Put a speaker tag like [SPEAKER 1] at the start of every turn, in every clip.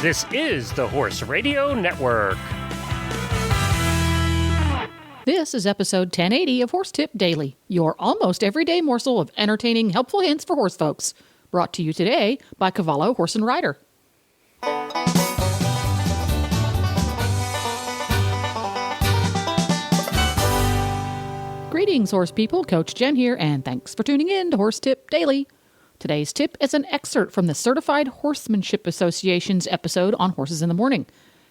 [SPEAKER 1] This is the Horse Radio Network.
[SPEAKER 2] This is episode 1080 of Horse Tip Daily, your almost everyday morsel of entertaining, helpful hints for horse folks. Brought to you today by Cavallo Horse and Rider. Greetings, horse people. Coach Jen here, and thanks for tuning in to Horse Tip Daily. Today's tip is an excerpt from the Certified Horsemanship Association's episode on Horses in the Morning.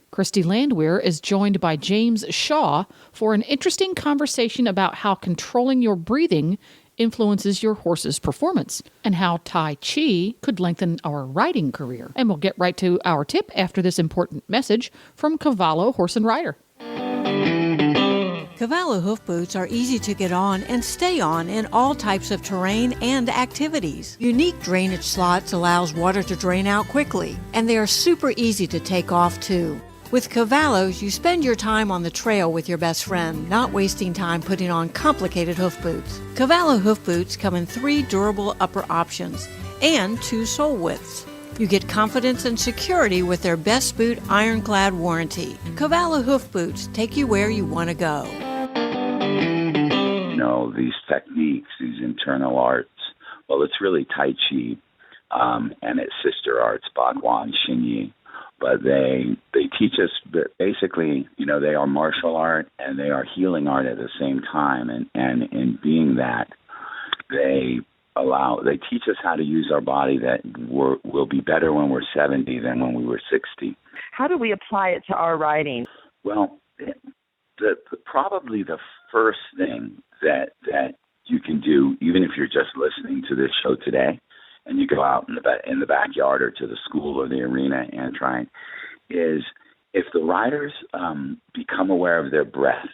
[SPEAKER 2] Christy Landwehr is joined by James Shaw for an interesting conversation about how controlling your breathing influences your horse's performance and how Tai Chi could lengthen our riding career. And we'll get right to our tip after this important message from Cavallo Horse and Rider.
[SPEAKER 3] Cavallo hoof boots are easy to get on and stay on in all types of terrain and activities. Unique drainage slots allows water to drain out quickly, and they are super easy to take off too. With Cavallos, you spend your time on the trail with your best friend, not wasting time putting on complicated hoof boots. Cavallo hoof boots come in 3 durable upper options and 2 sole widths. You get confidence and security with their Best Boot ironclad warranty. Cavallo hoof boots take you where you want to go.
[SPEAKER 4] You know, these techniques, these internal arts, well, it's really Tai Chi and its sister arts, Bagua and Xingyi. But they teach us that basically, you know, they are martial art and they are healing art at the same time. And in being that, they teach us how to use our body that will be better when we're 70 than when we were 60.
[SPEAKER 5] How do we apply it to our riding?
[SPEAKER 4] Well, probably the first thing that you can do, even if you're just listening to this show today, and you go out in the backyard or to the school or the arena and try, is if the riders become aware of their breath,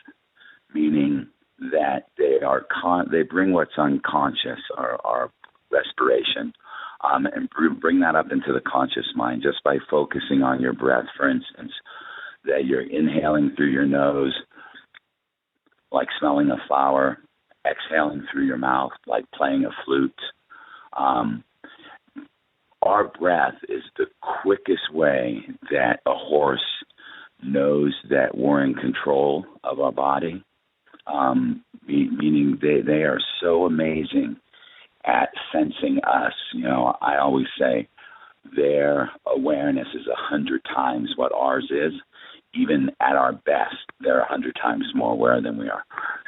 [SPEAKER 4] meaning that they bring what's unconscious, our respiration, and bring that up into the conscious mind just by focusing on your breath. For instance, that you're inhaling through your nose, like smelling a flower, exhaling through your mouth, like playing a flute. Our breath is the quickest way that a horse knows that we're in control of our body, meaning they are so amazing at sensing us. You know, I always say their awareness is 100 times what ours is. Even at our best, they're 100 times more aware than we are.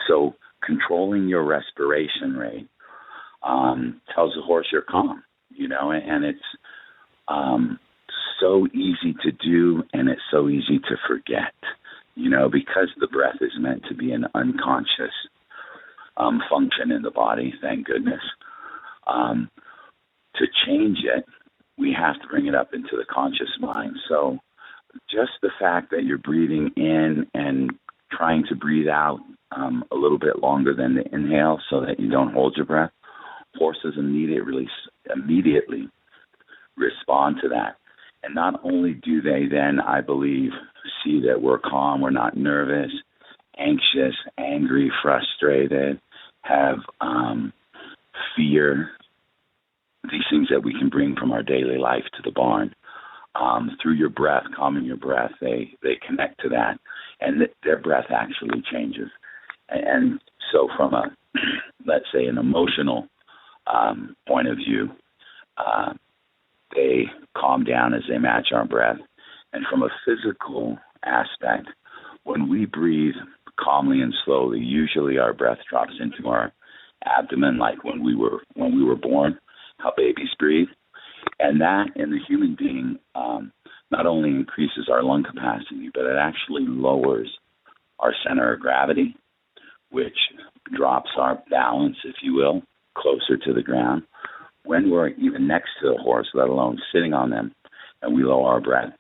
[SPEAKER 4] So controlling your respiration rate tells the horse you're calm, you know, and it's so easy to do and it's so easy to forget, you know, because the breath is meant to be an unconscious function in the body, thank goodness. To change it, we have to bring it up into the conscious mind. So just the fact that you're breathing in and trying to breathe out a little bit longer than the inhale so that you don't hold your breath, horses immediately respond to that. And not only do they then, I believe, see that we're calm, we're not nervous, anxious, angry, frustrated, have fear, these things that we can bring from our daily life to the barn. Through your breath, calming your breath, they connect to that, and their breath actually changes. And so from let's say, an emotional point of view, they calm down as they match our breath. And from a physical aspect, when we breathe calmly and slowly, usually our breath drops into our abdomen, like when we were born, how babies breathe. And that in the human being not only increases our lung capacity, but it actually lowers our center of gravity, which drops our balance, if you will, closer to the ground. When we're even next to the horse, let alone sitting on them, and we lower our breath,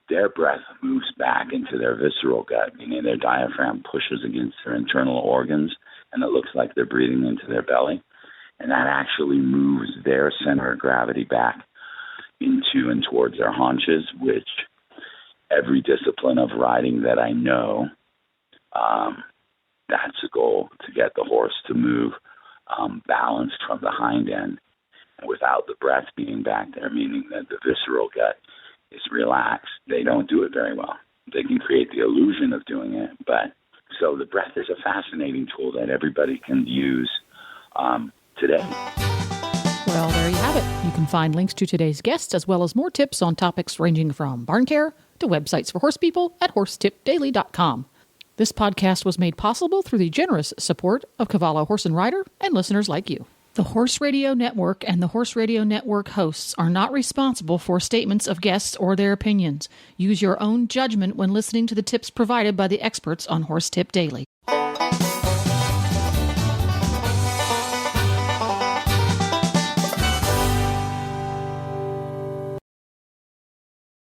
[SPEAKER 4] their breath moves back into their visceral gut, meaning their diaphragm pushes against their internal organs, and it looks like they're breathing into their belly. And that actually moves their center of gravity back into and towards their haunches, which every discipline of riding that I know, that's a goal, to get the horse to move balanced from the hind end without the breath being back there, meaning that the visceral gut is relax. They don't do it very well. They can create the illusion of doing it, but so the breath is a fascinating tool that everybody can use today.
[SPEAKER 2] Well, there you have it. You can find links to today's guests as well as more tips on topics ranging from barn care to websites for horse people at horsetipdaily.com. This podcast was made possible through the generous support of Cavallo Horse and Rider and listeners like you. The Horse Radio Network and the Horse Radio Network hosts are not responsible for statements of guests or their opinions. Use your own judgment when listening to the tips provided by the experts on Horse Tip Daily.